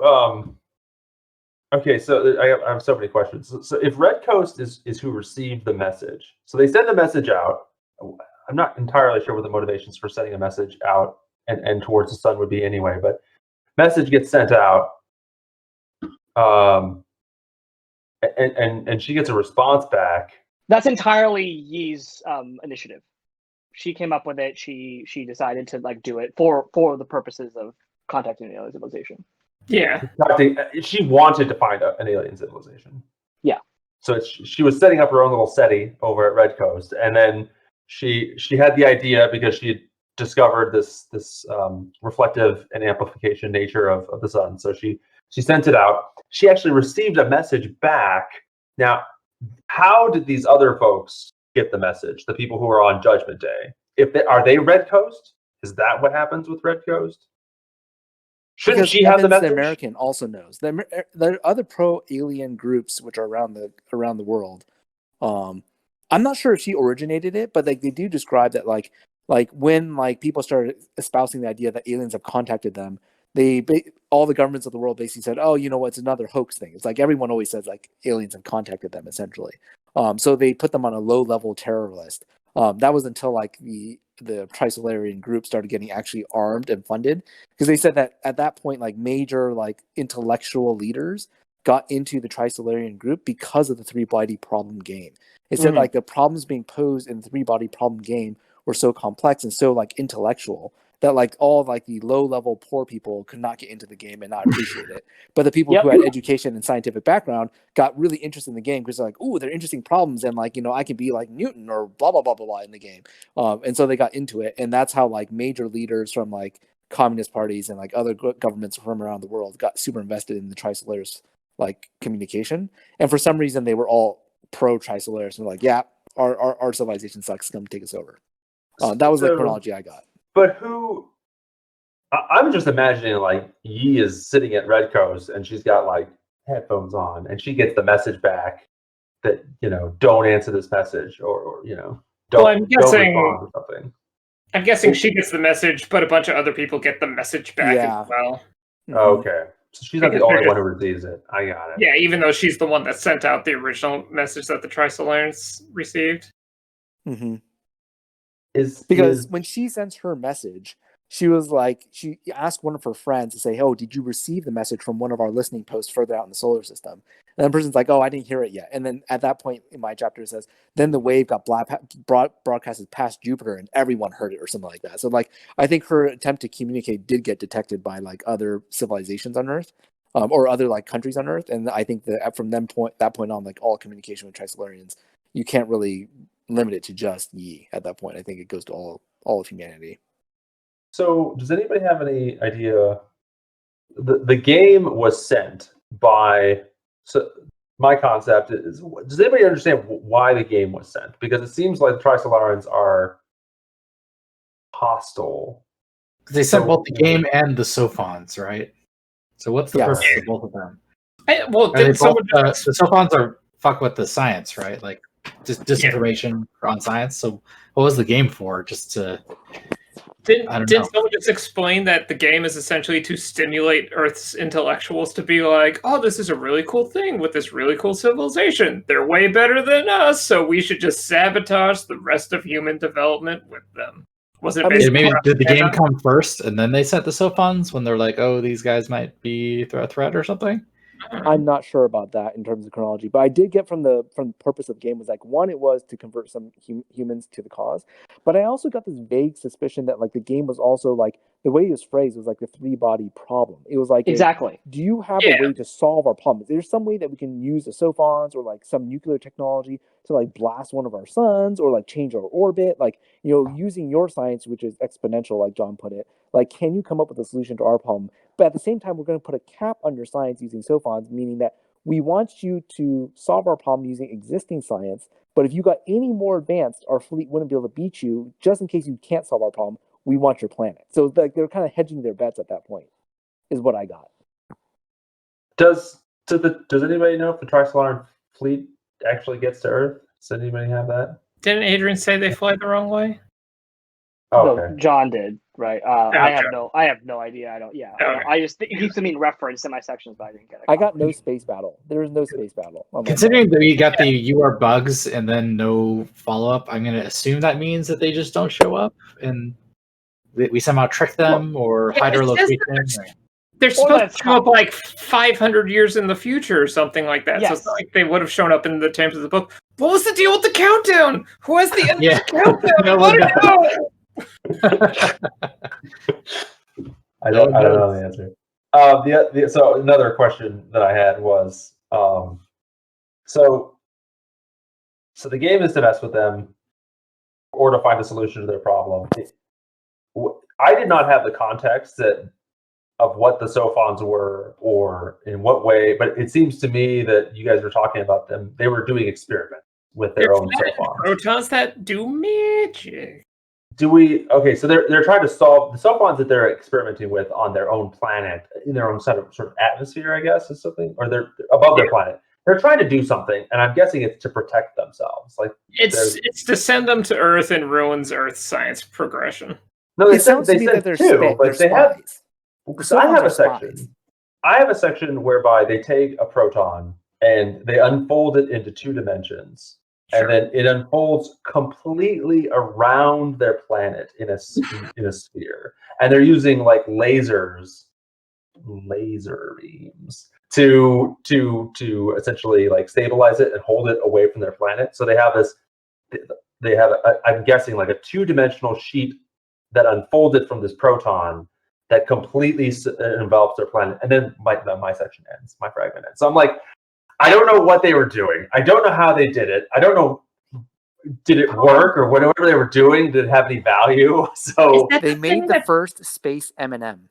A: okay, so I have so many questions. So if Red Coast is who received the message, so they send the message out. I'm not entirely sure what the motivations for sending a message out and towards the sun would be anyway, but message gets sent out, and she gets a response back.
D: That's entirely Yi's initiative. She came up with it. She decided to do it for the purposes of contacting an alien civilization.
E: Yeah,
A: she wanted to find an alien civilization.
D: Yeah.
A: So she was setting up her own little SETI over at Red Coast, and then she had the idea because she had discovered this reflective and amplification nature of the sun. So she sent it out. She actually received a message back. Now, how did these other folks get the message? The people who are on Judgment Day. Are they Red Coast? Is that what happens with Red Coast? Shouldn't she have the message?
C: The American also knows. There are other pro-alien groups which are around the world. I'm not sure if she originated it, but they do describe that when people started espousing the idea that aliens have contacted them, all the governments of the world basically said, oh, it's another hoax thing. It's like everyone always says aliens have contacted them, essentially. So they put them on a low-level terror list. That was until the Trisolarian group started getting actually armed and funded, because they said that at that point major intellectual leaders got into the Trisolarian group because of the three-body problem game. It said the problems being posed in the three-body problem game were so complex and so intellectual that all the low-level poor people could not get into the game and not appreciate it. But the people who had education and scientific background got really interested in the game because they're ooh, they're interesting problems, and I can be like Newton or blah blah blah blah blah in the game. And so they got into it, and that's how major leaders from communist parties and other governments from around the world got super invested in the Trisolaris communication. And for some reason, they were all pro Trisolaris and were yeah, our civilization sucks, come take us over. That was the chronology I got.
A: But I'm just imagining Yi is sitting at Red Coast and she's got headphones on and she gets the message back that, don't answer this message or don't respond or something.
E: I'm guessing she gets the message, but a bunch of other people get the message back as well.
A: Okay. So she's not the only one who receives it. I got it.
E: Yeah, even though she's the one that sent out the original message that the Trisolarans received.
C: Mm-hmm. Because when she sends her message, she was like, she asked one of her friends to say, "Oh, did you receive the message from one of our listening posts further out in the solar system?" And the person's like, "Oh, I didn't hear it yet." And then at that point in my chapter, it says, then the wave got broadcasted past Jupiter and everyone heard it or something like that. So like, I think her attempt to communicate did get detected by like other civilizations on Earth, or other like countries on Earth. And I think that from that point on, like all communication with Trisolarians, you can't really limit it to just Yi at that point. I think it goes to all of humanity.
A: So does anybody have any idea? The game was sent by. So my concept is: does anybody understand why the game was sent? Because it seems like the Trisolarans are hostile.
B: They sent both the game and the Sophons, right? So what's the purpose of both of them? The Sophons are fuck with the science, right? Like just disinformation on science. So what was the game for? Just to
E: Didn't someone just explain that the game is essentially to stimulate Earth's intellectuals to be like, oh, this is a really cool thing with this really cool civilization. They're way better than us, so we should just sabotage the rest of human development with them. Was it
B: maybe did the game come first and then they sent the Sophons when they're like, oh, these guys might be a threat or something?
C: I'm not sure about that in terms of chronology, but I did get from the purpose of the game was like, one, it was to convert some humans to the cause, but I also got this vague suspicion that like the game was also like the way it was phrased was like the 3-body problem. It was like,
D: exactly.
C: Do you have a way to solve our problem? Is there some way that we can use the Sophons or like some nuclear technology to like blast one of our suns or like change our orbit? Like, you know, using your science, which is exponential, like John put it, like, can you come up with a solution to our problem? But at the same time, we're going to put a cap on your science using Sophons, meaning that we want you to solve our problem using existing science. But if you got any more advanced, our fleet wouldn't be able to beat you. Just in case you can't solve our problem, we want your planet. So like they're kind of hedging their bets at that point, is what I got.
A: Does anybody know if the Trisolaran fleet actually gets to Earth? Does anybody have that?
E: Didn't Adrian say they fly the wrong way?
A: Oh, okay.
D: No, John did, right? I have no idea. I don't. Yeah, okay. I just it keeps being referenced in my sections, but I didn't get it.
C: I got no space battle. There is no space battle.
B: Considering that we got the "you are bugs" and then no follow up, I'm going to assume that means that they just don't show up and we somehow trick them or hide our location.
E: They're supposed to show up like 500 years in the future or something like that. Yes. So it's not like they would have shown up in the terms of the book. What was the deal with the countdown? Who has the end of the countdown? Let it go.
A: I don't know the answer. So another question that I had was, so the game is to mess with them or to find a solution to their problem. I did not have the context of what the Sophons were or in what way, but it seems to me that you guys were talking about them. They were doing experiments with their own Sophons.
E: Protons that do magic.
A: Okay, so they're trying to solve the Sophons that they're experimenting with on their own planet, in their own sort of atmosphere, I guess, is something, or they're above their planet. They're trying to do something, and I'm guessing it's to protect themselves. Like
E: it's to send them to Earth and ruins Earth's science progression.
A: No, they said two, but they have. So I have a section. I have a section whereby they take a proton and they unfold it into 2 dimensions. Sure. And then it unfolds completely around their planet in a sphere, and they're using like laser beams to essentially like stabilize it and hold it away from their planet. So they have this. They have I'm guessing like a 2-dimensional sheet that unfolded from this proton that completely envelops their planet, and then my section ends. My fragment ends. So I'm like, I don't know what they were doing. I don't know how they did it. I don't know, did it work or whatever they were doing? Did it have any value? So
C: they made the first space M&M.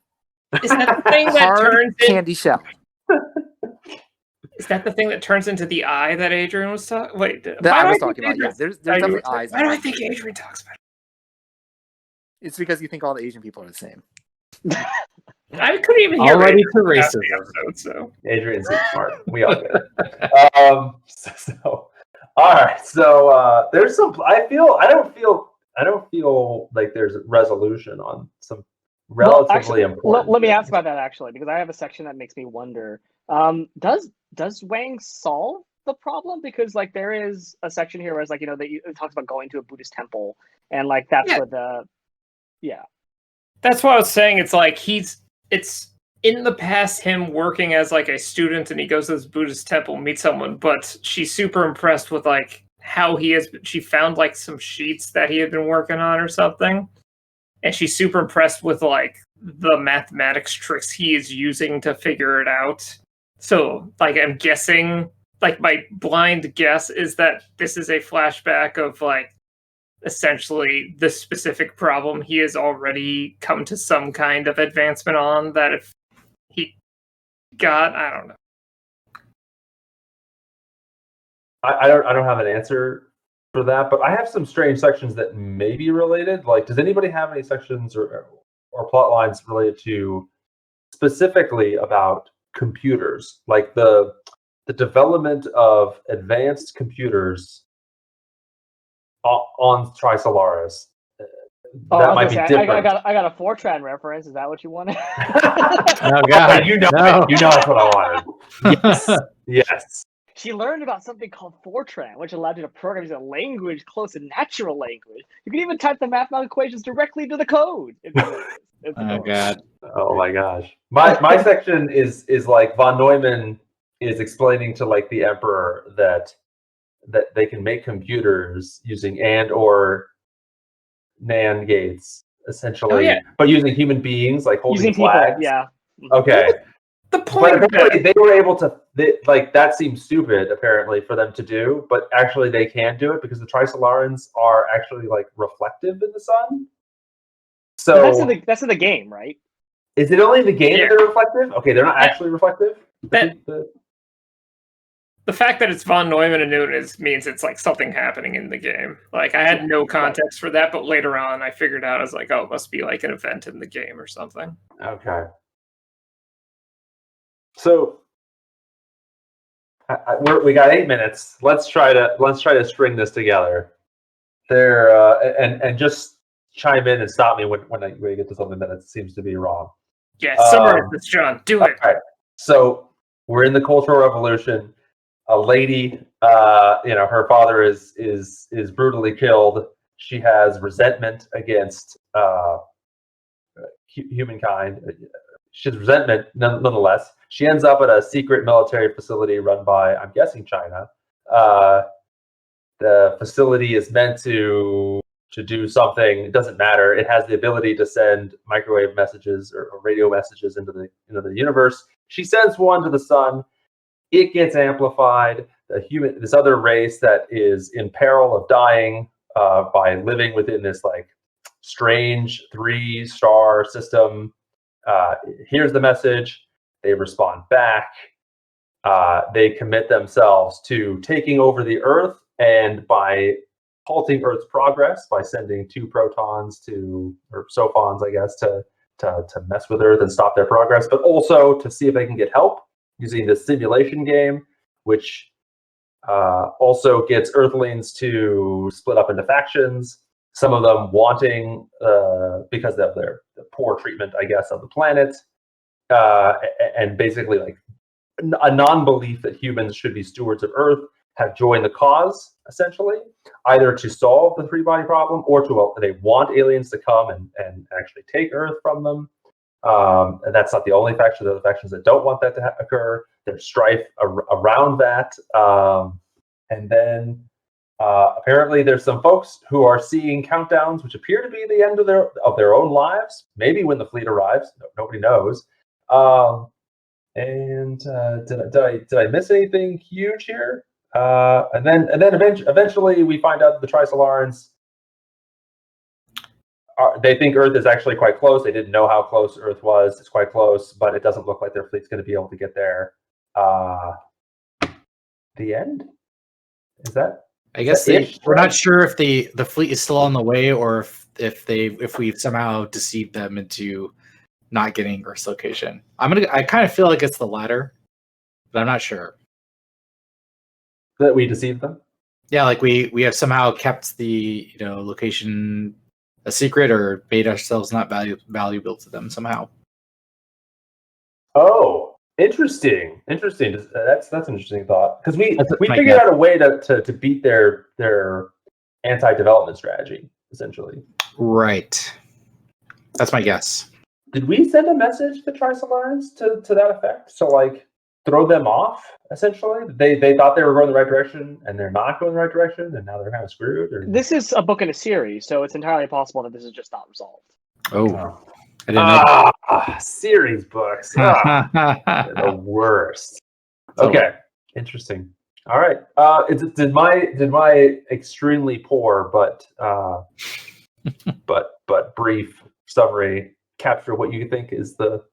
E: Is that the thing that turns
C: candy shell?
E: Is that the thing that turns into the eye that Adrian was talking? Wait,
C: that I was talking about. Yes, there's definitely eyes.
E: Why do I think Adrian talks about it?
C: It's because you think all the Asian people are the same.
E: I couldn't even hear
B: already to racism.
A: So Adrian's smart. We all get it. All right. So there's some. I don't feel like there's resolution on some relatively important.
D: Let me ask about that actually, because I have a section that makes me wonder. Does Wang solve the problem? Because like there is a section here where it's like, it talks about going to a Buddhist temple, and like that's where
E: That's what I was saying. It's like it's in the past him working as like a student, and he goes to this Buddhist temple, meets someone, but she's super impressed with like how she found like some sheets that he had been working on or something. And she's super impressed with like the mathematics tricks he is using to figure it out. So like I'm guessing, like my blind guess is that this is a flashback of like essentially the specific problem he has already come to some kind of advancement on, that if he got, I don't know.
A: I don't have an answer for that, but I have some strange sections that may be related. Like, does anybody have any sections or plot lines related to specifically about computers, like the development of advanced computers on Trisolaris? That might be different.
D: I got a Fortran reference. Is that what you wanted?
B: Oh God,
A: you know that's what I wanted. Yes.
D: She learned about something called Fortran, which allowed you to program using a language close to natural language. You can even type the mathematical equations directly into the code.
B: Oh God.
A: Oh my gosh. My section is like von Neumann is explaining to like the Emperor that they can make computers using and or NAND gates, essentially, but using human beings, like holding
D: using
A: flags.
D: People, yeah.
A: Okay.
E: The point,
A: but apparently they were able to, like, that seems stupid apparently for them to do, but actually they can do it because the Trisolarans are actually like reflective in the sun. So
D: but that's in the game, right?
A: Is it only in the game that they're reflective? Okay, they're not actually reflective.
E: The fact that it's von Neumann and Newton means it's like something happening in the game. Like I had no context for that, but later on I figured out, I was like, oh, it must be like an event in the game or something.
A: Okay. So we got 8 minutes. Let's try to string this together. There and just chime in and stop me when you get to something that seems to be wrong.
E: Yeah, summarize this, John. Do it.
A: All right. So we're in the Cultural Revolution. A lady, her father is brutally killed. She has resentment against humankind. She has resentment nonetheless. She ends up at a secret military facility run by, I'm guessing, China. The facility is meant to do something. It doesn't matter. It has the ability to send microwave messages or radio messages into the universe. She sends one to the sun. It gets amplified. This other race that is in peril of dying by living within this like strange 3-star system hears the message. They respond back. They commit themselves to taking over the Earth, and by halting Earth's progress by sending 2 protons or sophons, I guess, to mess with Earth and stop their progress, but also to see if they can get help using this simulation game, which also gets Earthlings to split up into factions. Some of them wanting, because of their poor treatment, I guess, of the planet, and basically like a non-belief that humans should be stewards of Earth, have joined the cause, essentially, either to solve the 3-body problem or they want aliens to come and actually take Earth from them. And that's not the only faction. There are the factions that don't want that to occur. There's strife around that. And then apparently there's some folks who are seeing countdowns, which appear to be the end of their own lives. Maybe when the fleet arrives, nobody knows. And did I miss anything huge here? And then eventually we find out that the Trisolarans, they think Earth is actually quite close. They didn't know how close Earth was. It's quite close, but it doesn't look like their fleet's going to be able to get there. The end? Is that?
B: I guess we're not sure if the fleet is still on the way, or if we've somehow deceived them into not getting Earth's location. I kind of feel like it's the latter, but I'm not sure.
A: That we deceived them?
B: Yeah, like we have somehow kept the location a secret or made ourselves not valuable to them somehow.
A: Oh, interesting. That's an interesting thought, because we figured
B: guess.
A: out a way to beat their anti-development strategy, essentially.
B: Right. That's my guess.
A: Did we send a message to Trisolars to that effect? So like throw them off, essentially? They thought they were going the right direction and they're not going the right direction, and now they're kind of screwed? Or...
D: This is a book in a series, so it's entirely possible that this is just not resolved.
B: Oh. I didn't know.
A: Series books. They're the worst. Okay. Interesting. All right. Did my extremely poor but brief summary capture what you think is the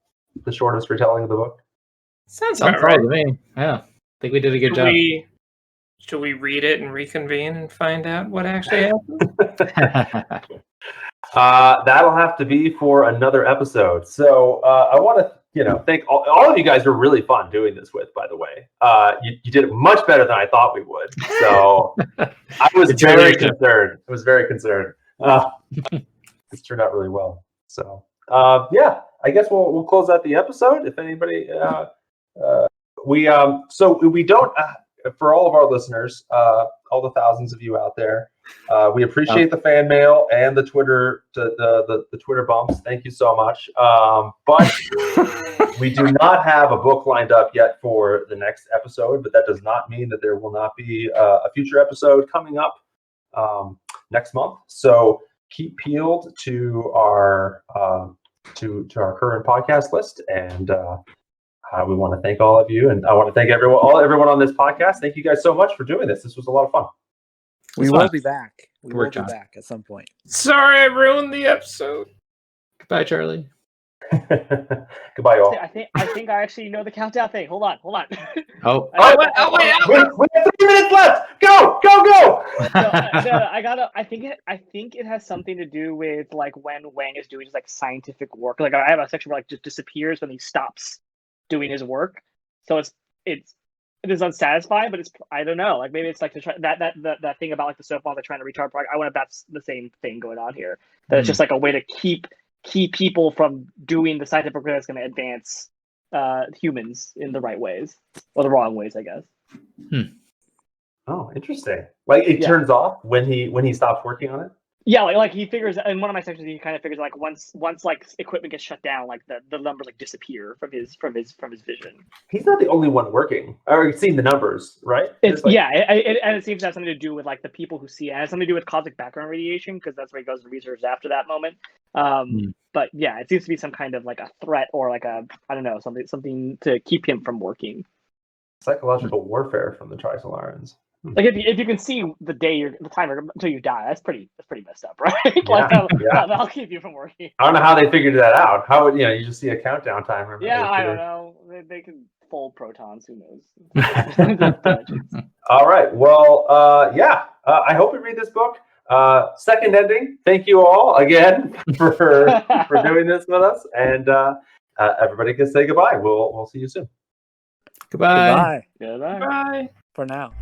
A: shortest retelling of the book?
E: Sounds about right
B: to me. Yeah. I think we did a good job.
E: Should we read it and reconvene and find out what actually happened?
A: That'll have to be for another episode. So I want to, thank all of you guys. Were really fun doing this with. By the way, you did it much better than I thought we would. So I was very concerned. This turned out really well. So I guess we'll close out the episode. If anybody, we don't. For all of our listeners, all the thousands of you out there, we appreciate the fan mail and the Twitter, the Twitter bumps. Thank you so much. But we do not have a book lined up yet for the next episode. But that does not mean that there will not be a future episode coming up next month. So keep peeled to our current podcast list, and we want to thank all of you, and I want to thank everyone on this podcast. Thank you guys so much for doing this. This was a lot of fun.
C: We will be back. We will be back at some point.
E: Sorry, I ruined the episode.
B: Goodbye, Charlie.
A: Goodbye, all.
D: I think I actually know the countdown thing. Hold on.
E: Wait.
A: We have 3 minutes left. Go.
D: I think it has something to do with like when Wang is doing his like scientific work. Like I have a section where like just disappears when he stops doing his work. So it is unsatisfying, but it's, I don't know, like maybe it's like that thing about like the soap opera trying to retard product. I wonder if that's the same thing going on here. That it's just like a way to keep people from doing the scientific work that's going to advance humans in the right ways or the wrong ways, I guess.
A: Oh, interesting. Like it turns off when he stops working on it.
D: Yeah, like he figures in one of my sections, he kind of figures like once like equipment gets shut down, like the numbers like disappear from his vision.
A: He's not the only one working. I've already seen the numbers, right?
D: And it seems to have something to do with like the people who see it. It has something to do with cosmic background radiation, because that's where he goes to research after that moment. But yeah, it seems to be some kind of like a threat or like a, I don't know, something to keep him from working.
A: Psychological warfare from the Trisolarans.
D: Like if you can see the timer until you die, that's pretty messed up, right? Like that'll keep you from working.
A: I don't know how they figured that out. How you just see a countdown timer.
D: Yeah, I don't know. They can fold protons. Who knows?
A: All right. Well, I hope you read this book. Second ending. Thank you all again for doing this with us, and everybody can say goodbye. We'll see you soon.
B: Goodbye.
C: Goodbye.
E: Bye.
C: For now.